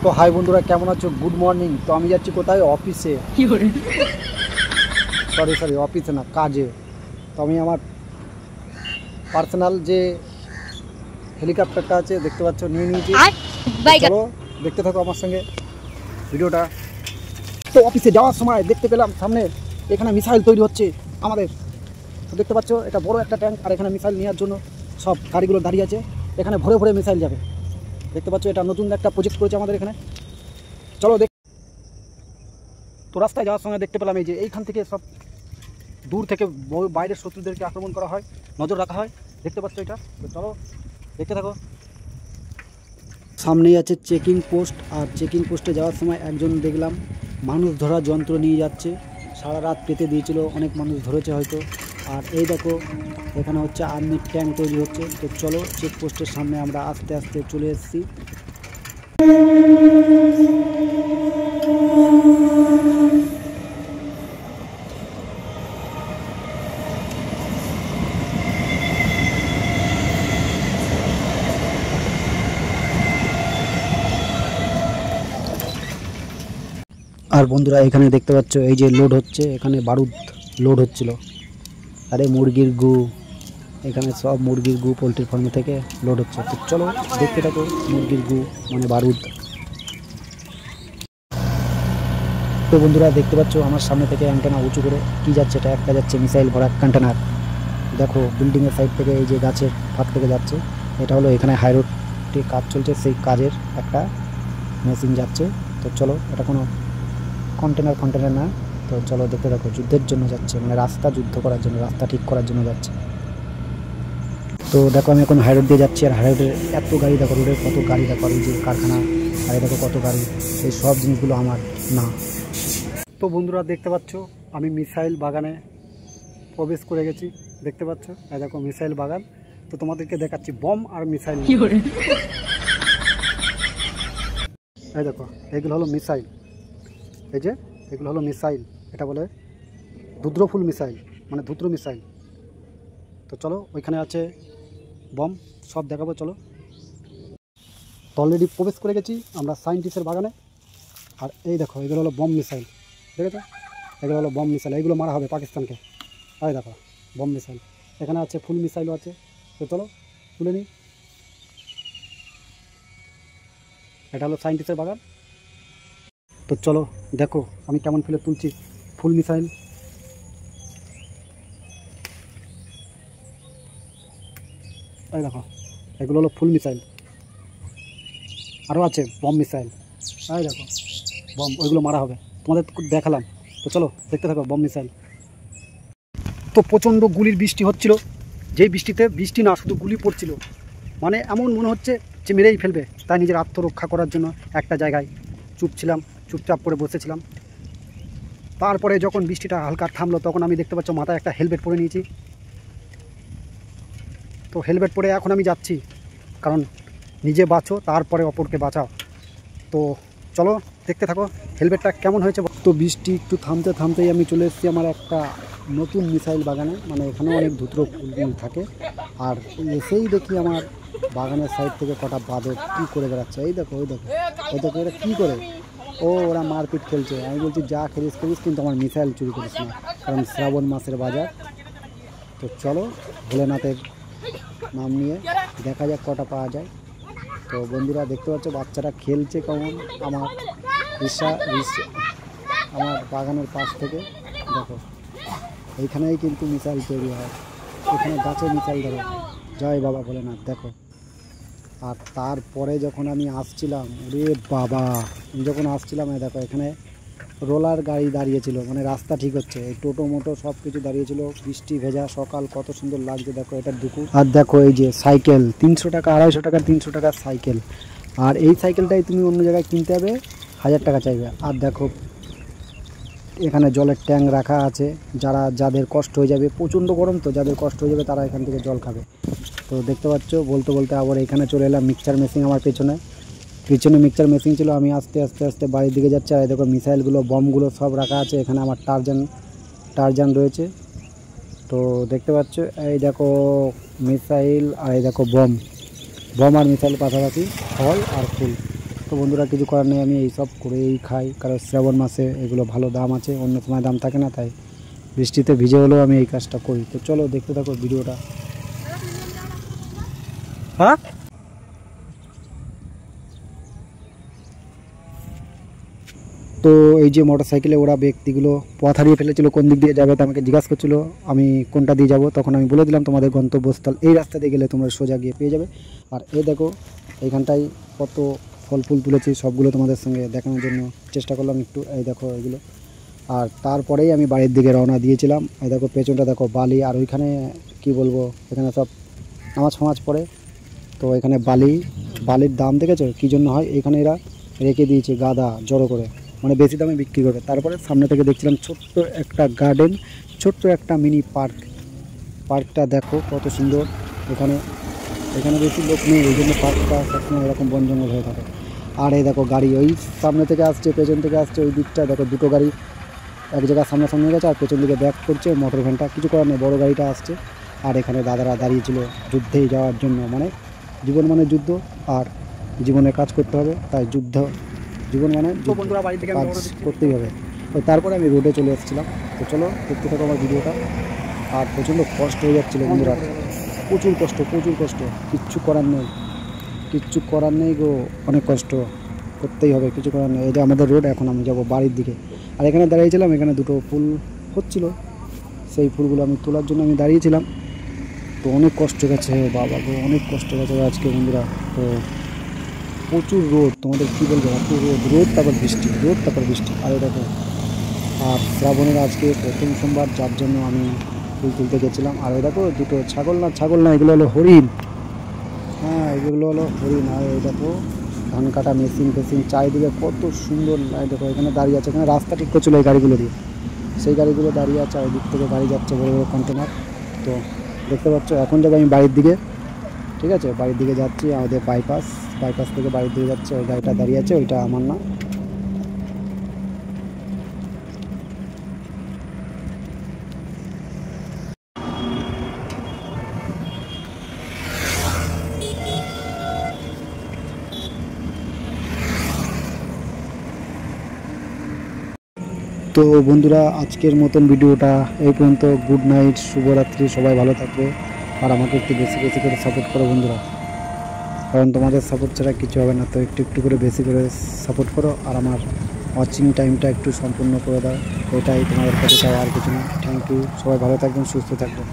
তো হাই বন্ধুরা, কেমন আছো? Good morning. তো আমি যাচ্ছি কোথায়? অফিসে। সরি অফিসে না, কাজে। তো আমি আমার পার্সোনাল যে হেলিকপ্টারটা আছে দেখতে পাচ্ছ, নিয়ে নিয়েছি। চলো দেখতে থাকো আমার সঙ্গে ভিডিওটা। তো অফিসে যাওয়ার সময় দেখতে পেলাম সামনে এখানে মিসাইল তৈরি হচ্ছে আমাদের। তো দেখতে পাচ্ছ এটা বড় একটা ট্যাঙ্ক, আর এখানে মিসাইল নেওয়ার জন্য সব গাড়িগুলো দাঁড়িয়ে আছে। এখানে ভরে ভরে মিসাইল যাবে। দেখতে পাচ্ছ এটা নতুন একটা প্রজেক্ট করেছে আমাদের এখানে। চলো দেখ। তো রাস্তায় যাওয়ার সময় দেখতে পেলাম এই যে এইখান থেকে সব দূর থেকে বাইরের শত্রুদেরকে আক্রমণ করা হয়, নজর রাখা হয়। দেখতে পাচ্ছ এটা। তো চলো দেখতে থাকো। সামনেই আছে চেকিং পোস্ট, আর চেকিং পোস্টে যাওয়ার সময় একজন দেখলাম মানুষ ধরার যন্ত্র নিয়ে যাচ্ছে। সারা রাত পেতে দিয়েছিল, অনেক মানুষ ধরেছে হয়তো। আর এই দেখো এখানে হচ্ছে আর্মির ট্যাঙ্ক তৈরি হচ্ছে। তো চলো চেকপোস্টের সামনে আমরা আস্তে আস্তে চলে এসেছি। আর বন্ধুরা এখানে দেখতে পাচ্ছ এই যে লোড হচ্ছে, এখানে বারুদ লোড হচ্ছিল। আরে মুরগির গু, এখানে সব মুরগির গু পোলট্রির ফার্ম থেকে লোড হচ্ছে। তো চলো দেখতে থাকো মুরগির গু মানে বারুদ। তো বন্ধুরা দেখতে পাচ্ছ আমার সামনে থেকে অ্যান্টেনা উঁচু করে কি যাচ্ছে, এটা একটা যাচ্ছে মিসাইল ভরা কন্টেনার। দেখো বিল্ডিংয়ের সাইড থেকে এই যে গাছের ফাঁক থেকে যাচ্ছে, এটা হলো এখানে হাইরোডে কাজ চলছে, সেই কাজের একটা মেশিন যাচ্ছে। তো চলো এটা কোনো কন্টেনার না। তো চলো দেখতে থাকো, যুদ্ধের জন্য যাচ্ছে, মানে রাস্তা যুদ্ধ করার জন্য, রাস্তা ঠিক করার জন্য যাচ্ছে। তো দেখো আমি এখন হাইরোড দিয়ে যাচ্ছি, আর হাইরোডের এত গাড়ি দেখো, রোডের কত গাড়ি দেখো, এই যে কারখানা, আর দেখো কত গাড়ি। এই সব জিনিসগুলো আমার না। তো বন্ধুরা দেখতে পাচ্ছ আমি মিসাইল বাগানে প্রবেশ করে গেছি। দেখতে পাচ্ছ এই দেখো মিসাইল বাগান। তো তোমাদেরকে দেখাচ্ছি বম আর মিসাইল। এই দেখো এগুলো হলো মিসাইল, এই যে এগুলো হলো মিসাইল। এটা বলে ধুদ্রফুল মিসাইল, মানে ধুদ্র মিসাইল। তো চলো ওইখানে আছে বম, সব দেখাবো। চলো তো অলরেডি প্রবেশ করে গেছি আমরা সায়েন্টিস্টের বাগানে। আর এই দেখো এগুলো হলো বম মিসাইল, দেখেছো? এগুলো হলো বম মিসাইল, এইগুলো মারা হবে পাকিস্তানকে। এই দেখো বম মিসাইল। এখানে আছে ফুল মিসাইলও আছে। তো চলো তুলে নিই। এটা হলো সায়েন্টিস্টের বাগান। তো চলো দেখো আমি কেমন ফেলে তুলছি ফুল মিসাইল। এই দেখো এগুলো হলো ফুল মিসাইল। আরও আছে বম মিসাইল। এই দেখো বম, ওইগুলো মারা হবে, তোমাদের দেখালাম। তো চলো দেখতে থাকো বম মিসাইল। তো প্রচণ্ড গুলির বৃষ্টি হচ্ছিল, যেই বৃষ্টি না শুধু গুলি পড়ছিল, মানে এমন মনে হচ্ছে যে মেরেই ফেলবে। তাই নিজের আত্মরক্ষা করার জন্য একটা জায়গায় চুপচাপ করে বসেছিলাম। তারপরে যখন বৃষ্টিটা হালকা থামলো, তখন আমি দেখতে পাচ্ছ মাথায় একটা হেলমেট পরে নিয়েছি। তো হেলমেট পরে এখন আমি যাচ্ছি, কারণ নিজে বাঁচো তারপরে অপরকে বাঁচাও। তো চলো দেখতে থাকো হেলমেটটা কেমন হয়েছে। তো বৃষ্টি একটু থামতেই আমি চলে এসেছি আমার একটা নতুন মিসাইল বাগানে, মানে এখানে অনেক ধুত্র ফুল থাকে। আর এসেই দেখি আমার বাগানের সাইড থেকে কটা বাঁদর কী করে বেড়াচ্ছে। এই দেখো এটা কী করে, ওরা মারপিট খেলছে। আমি বলছি যা খেলিস কিন্তু আমার মিসাইল চুরি করিস না, কারণ শ্রাবণ মাসের বাজার। তো চলো ভোলেনাথের নাম নিয়ে দেখা যাক কটা পাওয়া যায়। তো বন্ধুরা দেখতে পাচ্ছ বাচ্চারা খেলছে কেমন আমার আমার বাগানের পাশ থেকে। দেখো এইখানেই কিন্তু মিসাইল তৈরি হয়, এখানে গাছে মিসাইল ধরো। জয় বাবা ভোলেনাথ। দেখো আর তারপরে যখন আমি আসছিলাম, ওরে বাবা, যখন আসছিলাম দেখো এখানে রোলার গাড়ি দাঁড়িয়েছিল, মানে রাস্তা ঠিক হচ্ছে, এই টোটো মোটো সব কিছু দাঁড়িয়েছিল। বৃষ্টি ভেজা সকাল, কত সুন্দর লাগছে দেখো এটার দুপুর। আর দেখো এই যে সাইকেল 300 টাকা, 250 টাকা, 300 টাকার সাইকেল। আর এই সাইকেলটাই তুমি অন্য জায়গায় কিনতে হবে 1000 টাকা চাইবে। আর দেখো এখানে জলের ট্যাঙ্ক রাখা আছে, যাদের কষ্ট হয়ে যাবে, প্রচণ্ড গরম তো, যাদের কষ্ট হয়ে যাবে তারা এখান থেকে জল খাবে। তো দেখতে পাচ্ছ বলতে আবার এখানে চলে এলাম মিক্সচার মেশিন। আমার পেছনে মিক্সচার মেশিন ছিল। আমি আস্তে আস্তে বাড়ির দিকে যাচ্ছি। আর দেখো মিসাইলগুলো বমগুলো সব রাখা আছে এখানে। আমার টারজান রয়েছে। তো দেখতে পাচ্ছ এই দেখো মিসাইল, আর এই দেখো বম আর মিসাইল পাশাপাশি ফল আর ফুল। তো বন্ধুরা কিছু করার নেই, আমি এইসব করেই খাই, কারণ শ্রাবণ মাসে এগুলো ভালো দাম আছে, অন্য সময় দাম থাকে না, তাই বৃষ্টিতে ভিজে হলেও আমি এই কাজটা করি। তো চলো দেখতে থাকো ভিডিওটা। হ্যাঁ, তো এই যে মোটর সাইকেলে ওরা ব্যক্তিগুলো পথ হারিয়ে ফেলেছিল, কোন দিক দিয়ে যাবে, তো আমাকে জিজ্ঞাসা করছিল আমি কোনটা দিয়ে যাব। তখন আমি বলে দিলাম তোমাদের গন্তব্যস্থল এই রাস্তা দিয়ে গেলে তোমরা সোজা গিয়ে পেয়ে যাবে। আর এই দেখো এইখানটায় কত ফল ফুল তুলেছি, সবগুলো তোমাদের সঙ্গে দেখানোর জন্য চেষ্টা করলাম একটু। এই দেখো এগুলো। আর তারপরেই আমি বাড়ির দিকে রওনা দিয়েছিলাম। এই দেখো পেছনটা দেখো বালি, আর ওইখানে কি বলবো, এখানে সব নামাজ ফামাজ পড়ে, তো এখানে বালির দাম দেখেছো কী জন্য হয়, এখানে এরা রেখে দিয়েছে গাদা জড়ো করে, মানে বেশি দামে বিক্রি করে। তারপরে সামনে থেকে দেখছিলাম ছোট্ট একটা গার্ডেন, ছোট্ট একটা মিনি পার্কটা দেখো কত সুন্দর। এখানে এখানে বেশি লোক নেই, ওই জন্য পার্কটা সবসময় এরকম বন জঙ্গল হয়ে থাকে। আর এই দেখো গাড়ি ওই সামনে থেকে আসছে, পেছন থেকে আসছে, ওই দিকটা দেখো দুটো গাড়ি এক জায়গায় সামনাসামনি গেছে, আর পেছন দিকে ব্যাক করছে মোটর ভ্যানটা। কিছু করার নেই, বড়ো গাড়িটা আসছে। আর এখানে দাদারা দাঁড়িয়েছিল যুদ্ধেই যাওয়ার জন্য, মানে জীবন মানে যুদ্ধ, আর জীবনে কাজ করতে হবে, তাই জীবন মানে বন্ধুরা বাড়ি থেকে কাজ করতেই হবে। তো তারপরে আমি রোডে চলে এসেছিলাম। তো চলো দেখতে থাকো আমার ভিডিওটা। আর প্রচণ্ড কষ্ট হয়ে যাচ্ছিলো বন্ধুরা, প্রচুর কষ্ট, কিচ্ছু করার নেই গো, অনেক কষ্ট করতেই হবে, কিছু করার নেই। এই যে আমাদের রোড, এখন আমি যাব বাড়ির দিকে। আর এখানে দাঁড়িয়েছিলাম, এখানে দুটো ফুল হচ্ছিল, সেই ফুলগুলো আমি তোলার জন্য আমি দাঁড়িয়েছিলাম। তো অনেক কষ্ট গেছে বাবা গো, অনেক কষ্ট গেছে আজকে বন্ধুরা। তো প্রচুর রোদ, তোমাদের কী বলবো, এত রোদ তারপর বৃষ্টি। আর দেখো, আর শ্রাবণের আজকে প্রথম সোমবার, যার জন্য আমি ফুল তুলতে গেছিলাম। আর ওই দেখো দুটো ছাগল না, এগুলো হলো হরিণ। হ্যাঁ, এগুলো হলো হরিণ। আর এই দেখো ধান কাটা মেশিন চারিদিকে কত সুন্দর লাগে। দেখো এখানে দাঁড়িয়ে আছে, এখানে রাস্তা ঠিক করছিল এই গাড়িগুলো দিয়ে, সেই গাড়িগুলো দাঁড়িয়ে আছে, আর ওই দিক থেকে গাড়ি যাচ্ছে বড়ো বড়ো কন্টেনার। তো দেখতে পাচ্ছ, এখন যাবো আমি বাড়ির দিকে, ঠিক আছে, বাড়ির দিকে যাচ্ছি। আমাদের বাইপাস থেকে বাড়ির দিকে যাচ্ছে, ওই গাড়িটা দাঁড়িয়ে আছে, ওইটা আমার না। তো বন্ধুরা আজকের মতন ভিডিওটা এই পর্যন্ত। গুড নাইট, শুভরাত্রি, সবাই ভালো থাকবে। আর আমাকে একটু বেশি বেশি করে সাপোর্ট করো বন্ধুরা, কারণ তোমাদের সাপোর্ট ছাড়া কিছু হবে না। তো একটু করে বেশি করে সাপোর্ট করো, আর আমার ওয়াচিং টাইমটা একটু সম্পূর্ণ করে দাও, এটাই তোমাদের কাছে চাওয়া, আর কিছু না। থ্যাংক ইউ, সবাই ভালো থাকবেন, সুস্থ থাকবেন।